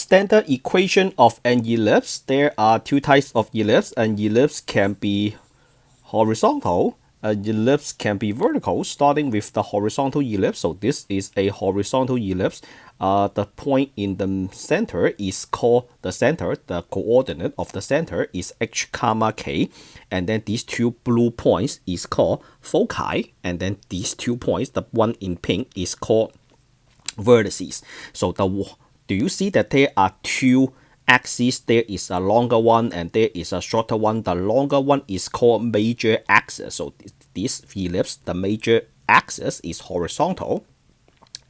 standard equation of an ellipse, there are two types of ellipse. An ellipse can be horizontal, an ellipse can be vertical. Starting with the horizontal ellipse, so this is a horizontal ellipse. The point in the center is called the center. The coordinate of the center is h comma k, and then these two blue points is called foci, and then these 2 points, the one in pink, is called vertices. So do you see that there are two axes? There is a longer one and there is a shorter one. The longer one is called major axis. So this ellipse, the major axis is horizontal,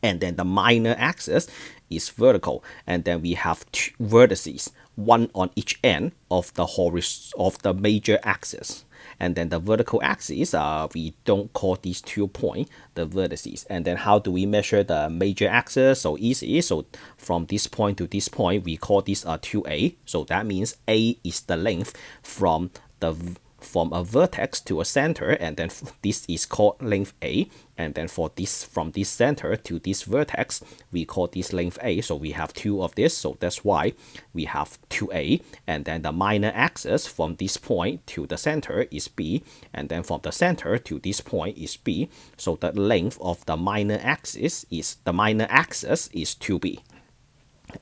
and then the minor axis is vertical, and then we have two vertices, one on each end of the major axis. And then the vertical axis, we don't call these 2 points the vertices. And then how do we measure the major axis? So easy. So from this point to this point, we call this 2a. So that means a is the length from a vertex to a center, and then this is called length A, and then for this, from this center to this vertex, we call this length A. So we have 2 of this, so that's why we have 2a. And then the minor axis from this point to the center is B, and then from the center to this point is B. So the length of the minor axis is 2b.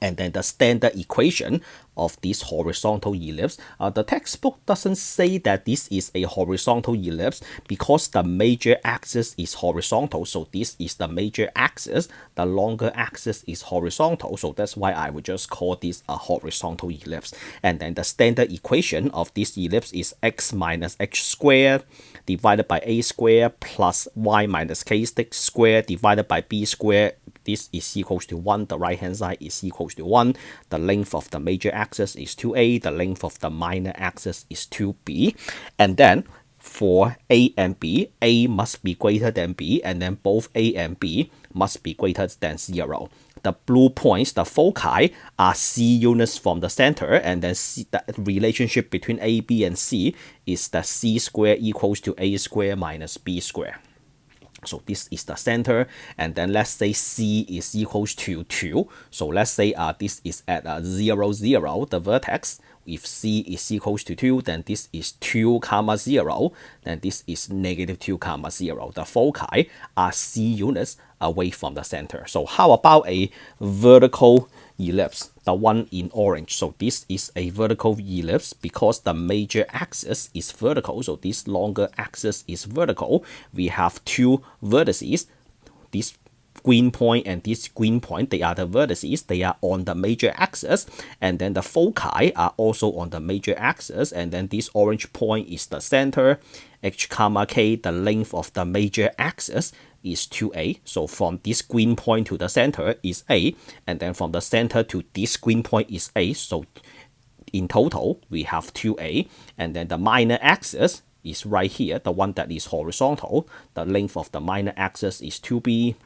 And then the standard equation of this horizontal ellipse, the textbook doesn't say that this is a horizontal ellipse because the major axis is horizontal. So this is the major axis, the longer axis is horizontal. So that's why I would just call this a horizontal ellipse. And then the standard equation of this ellipse is x minus h squared divided by a squared plus y minus k squared divided by b squared. This is equals to 1. The right hand side is equals to 1. The length of the major axis is 2a. The length of the minor axis is 2b. And then for a and b, a must be greater than b, and then both a and b must be greater than 0. The blue points, the foci, are c units from the center, and then the relationship between a, b, and c is that c squared equals to a squared minus b squared. So this is the center, and then let's say c is equals to 2. So let's say this is at 0, 0, the vertex. If c is equals to 2, then this is 2 comma 0, then this is negative 2 comma 0. The foci are c units away from the center. So how about a vertical ellipse, the one in orange? So this is a vertical ellipse because the major axis is vertical. So this longer axis is vertical. We have 2 vertices. This green point and this green point, they are the vertices. They are on the major axis, and then the foci are also on the major axis, and then this orange point is the center. H comma k, the length of the major axis is 2a. So from this green point to the center is a, and then from the center to this green point is a. So in total we have 2a, and then the minor axis is right here, the one that is horizontal. The length of the minor axis is 2b.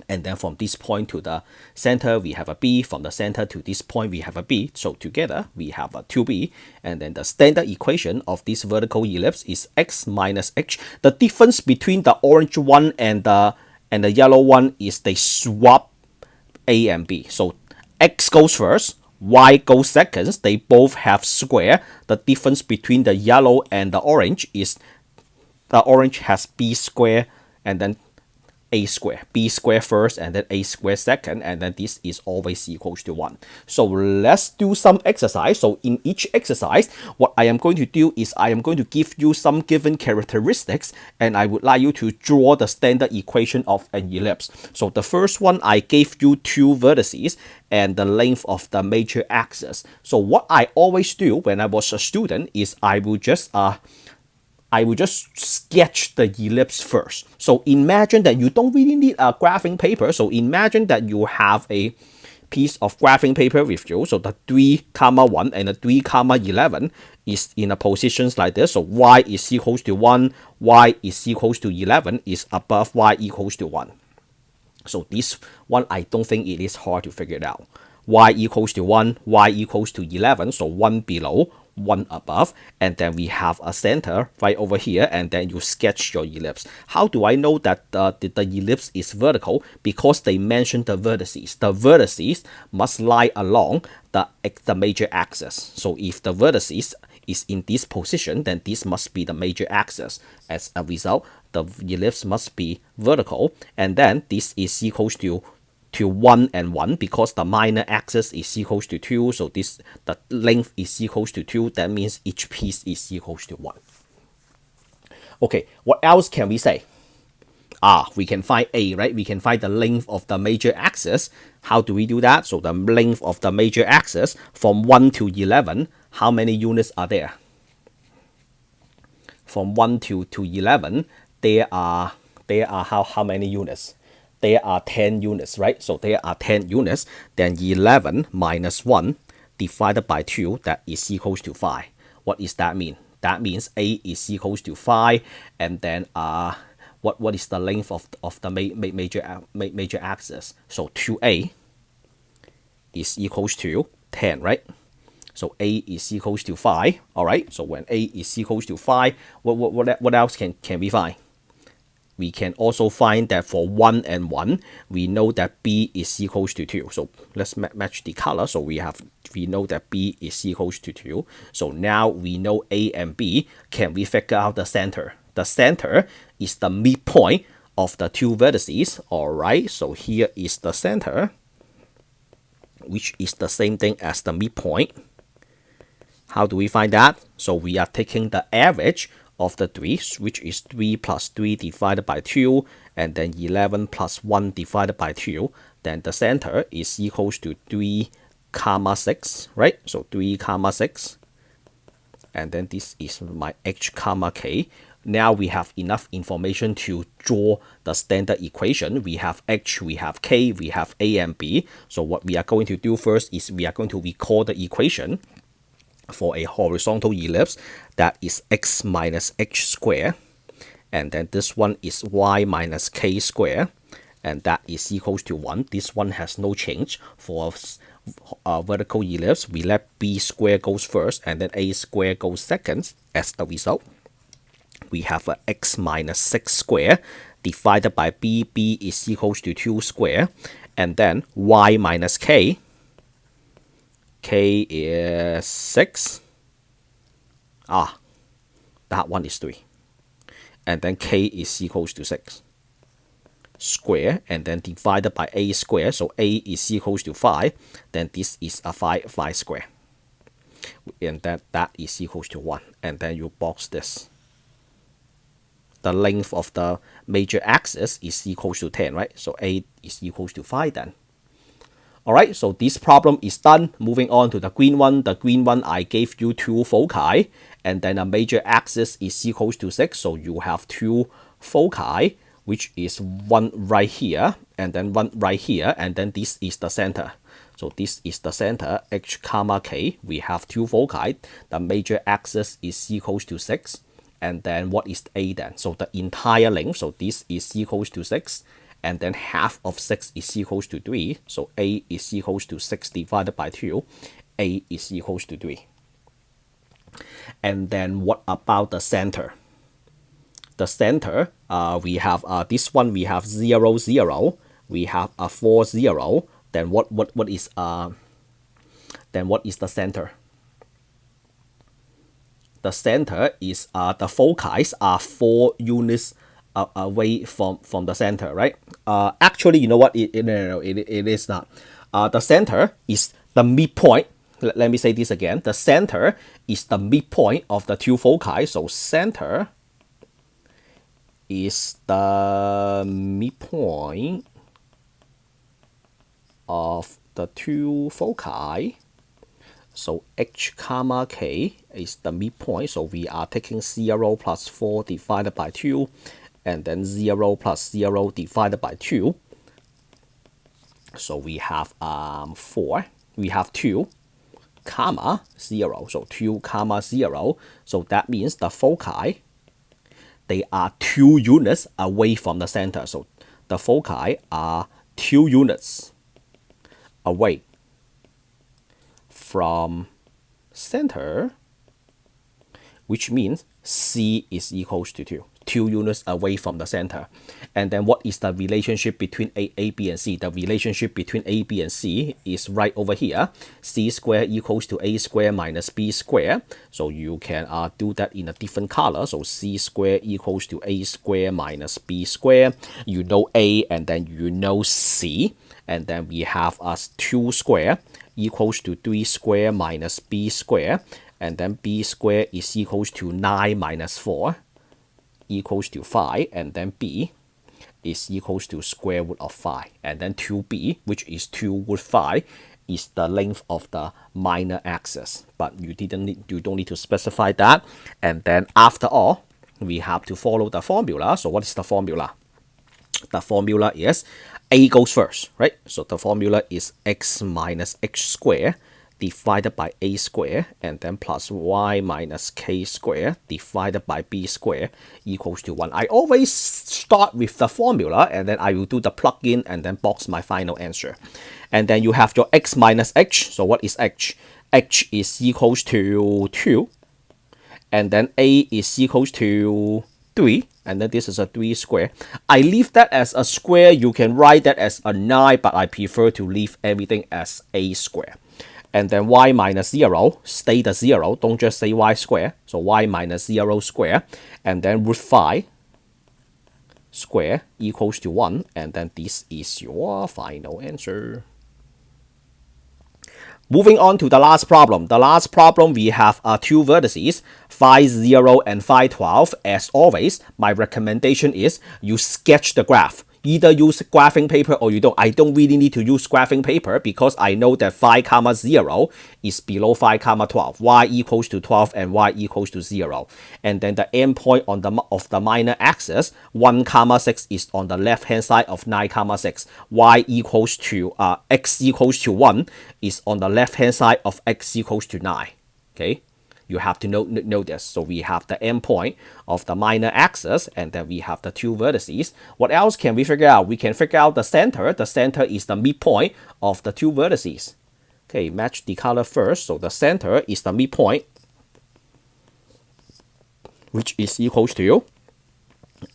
And then from this point to the center, we have a b. From the center to this point, we have a b. So together, we have a 2b. And then the standard equation of this vertical ellipse is x minus h. The difference between the orange one and the yellow one is they swap a and b. So x goes first, y goes second. They both have square. The difference between the yellow and the orange is the orange has b square, and then a square, b square first, and then a square second, and then this is always equals to 1. So let's do some exercise. So in each exercise, what I am going to do is I am going to give you some given characteristics, and I would like you to draw the standard equation of an ellipse. So the first one, I gave you 2 vertices and the length of the major axis. So what I always do when I was a student is I will just sketch the ellipse first. So imagine that you don't really need a graphing paper. So imagine that you have a piece of graphing paper with you. So the 3, 1 and the 3, 11 is in a positions like this. So y is equals to 1, y is equals to 11 is above y equals to 1. So this one, I don't think it is hard to figure it out. Y equals to 1, y equals to 11, so 1 below, one above, and then we have a center right over here, and then you sketch your ellipse. How do I know that the ellipse is vertical? Because they mentioned the vertices. The vertices must lie along the major axis. So if the vertices is in this position, then this must be the major axis. As a result, the ellipse must be vertical, and then this is equals to 1 and 1 because the minor axis is equals to 2, so the length is equals to 2. That means each piece is equals to 1. Okay, what else can we say? We can find A, right? We can find the length of the major axis. How do we do that? So the length of the major axis from 1 to 11, how many units are there? From 1 to 11, there are how many units? There are 10 units, right? So there are 10 units. Then 11 minus 1 divided by 2, that is equals to 5. What does that mean? That means A is equals to 5, and then what is the length of the major axis? So 2A is equals to 10, right? So A is equals to 5. All right. So when A is equals to 5, what else can we find? We can also find that for 1 and 1, we know that B is equals to 2. So let's match the color. So we know that B is equals to 2. So now we know A and B. Can we figure out the center? The center is the midpoint of the two vertices. All right. So here is the center, which is the same thing as the midpoint. How do we find that? So we are taking the average of the 3, which is 3 plus 3 divided by 2, and then 11 plus 1 divided by 2. Then the center is equals to 3 comma 6, right? So 3 comma 6. And then this is my h comma k. Now we have enough information to draw the standard equation. We have h, we have k, we have a and b. So what we are going to do first is we are going to recall the equation for a horizontal ellipse, that is x minus h squared, and then this one is y minus k squared, and that is equals to 1. This one has no change. For a vertical ellipse, we let b squared goes first, and then a squared goes second. As a result, we have a x minus 6 squared divided by b. B is equals to 2 squared, and then y minus k. K is 6. That one is 3. And then K is equals to 6 square, and then divided by A square. So A is equals to 5. Then this is a 5 square. And that is equals to 1. And then you box this. The length of the major axis is equals to 10, right? So A is equals to 5 then. Alright, so this problem is done. Moving on to the green one. The green one, I gave you 2 foci, and then a major axis is equals to 6. So you have 2 foci, which is one right here, and then one right here, and then this is the center. So this is the center, h comma k. We have 2 foci. The major axis is equals to 6. And then what is A then? So the entire length, so this is equals to 6. And then half of 6 is equals to 3. So A is equals to 6 divided by 2. A is equals to 3. And then what about the center? The center, we have this one, we have 0, 0. We have a 4, 0. Then what is the center? The center is the foci are 4 units away from the center, right? Actually, you know what? It is not. The center is the midpoint. Let me say this again. The center is the midpoint of the 2 foci. So center is the midpoint of the 2 foci. So h comma k is the midpoint. So we are taking 0 plus 4 divided by 2. And then 0 plus 0 divided by 2. So we have 4. We have 2 comma 0. So 2 comma 0. So that means the foci, they are 2 units away from the center. So the foci are 2 units away from center. which means C is equals to 2. 2 units away from the center. And then what is the relationship between A, B, and C? The relationship between A, B, and C is right over here. C squared equals to A squared minus B squared. So you can do that in a different color. So C squared equals to A squared minus B squared. You know A and then you know C. And then we have as 2 squared equals to 3 squared minus B squared. And then B squared is equals to 9 minus 4 equals to 5, and then B is equals to square root of 5, and then 2B, which is 2 root 5, is the length of the minor axis, but you don't need to specify that. And then after all, we have to follow the formula. So what is the formula? The formula is A goes first, right? So the formula is x minus x squared divided by A squared, and then plus y minus k squared divided by B squared equals to 1. I always start with the formula, and then I will do the plug-in and then box my final answer. And then you have your x minus h. So what is h? H is equals to 2. And then A is equals to 3. And then this is a 3 square. I leave that as a square. You can write that as a 9, but I prefer to leave everything as A square. And then y minus 0, stay the 0, don't just say y square. So y minus 0 square, and then root 5 square equals to 1, and then this is your final answer. Moving on to the last problem. The last problem, we have two vertices, phi 0 and phi 12. As always, my recommendation is you sketch the graph. Either use graphing paper or you don't. I don't really need to use graphing paper because I know that phi comma 0 is below phi comma 12. Y equals to 12 and y equals to 0. And then the endpoint on of the minor axis, 1 comma 6 is on the left hand side of 9 comma 6. Y equals to x equals to 1 is on the left hand side of x equals to 9. Okay. You have to know this. So we have the endpoint of the minor axis, and then we have the two vertices. What else can we figure out? We can figure out the center. The center is the midpoint of the two vertices. Okay, match the color first. So the center is the midpoint, which is equals to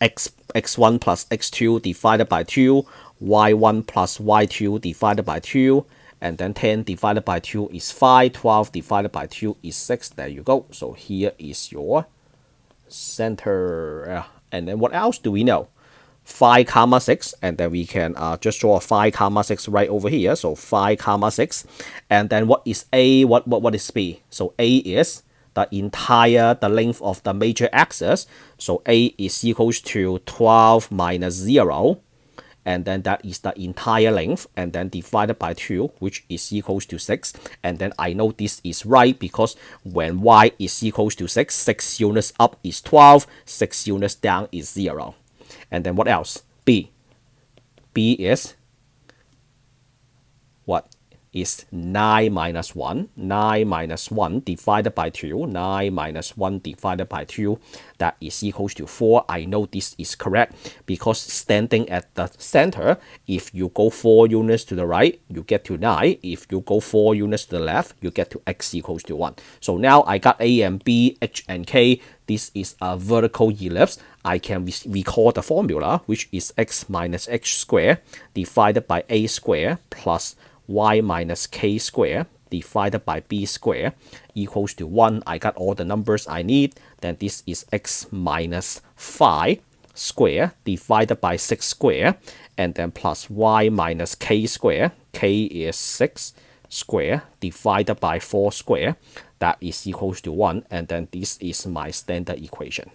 x1 plus x2 divided by 2, y1 plus y2 divided by 2, and then 10 divided by 2 is 5, 12 divided by 2 is 6. There you go. So here is your center. And then what else do we know? 5 comma 6, and then we can just draw a 5 comma 6 right over here. So 5 comma 6. And then what is A? What is B? So A is the length of the major axis. So A is equals to 12 minus 0. And then that is the entire length, and then divided by 2, which is equals to 6. And then I know this is right because when y is equals to 6, 6 units up is 12, 6 units down is 0. And then what else? B. B is what? Is 9 minus 1. 9 minus 1 divided by 2. 9 minus 1 divided by 2. That is equals to 4. I know this is correct because standing at the center, if you go 4 units to the right, you get to 9. If you go 4 units to the left, you get to x equals to 1. So now I got A and B, H and K. This is a vertical ellipse. I can recall the formula, which is x minus h squared divided by A squared plus y minus k squared divided by b squared equals to 1. I got all the numbers I need. Then this is x minus 5 squared divided by 6 squared, and then plus y minus k squared. K is 6 squared divided by 4 squared. That is equals to 1. And then this is my standard equation.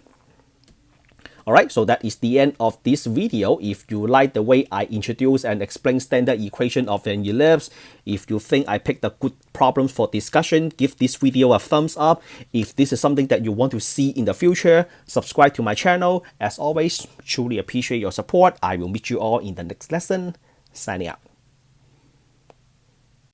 Alright, so that is the end of this video. If you like the way I introduce and explain standard equation of an ellipse, if you think I picked a good problem for discussion, give this video a thumbs up. If this is something that you want to see in the future, subscribe to my channel. As always, truly appreciate your support. I will meet you all in the next lesson. Signing out.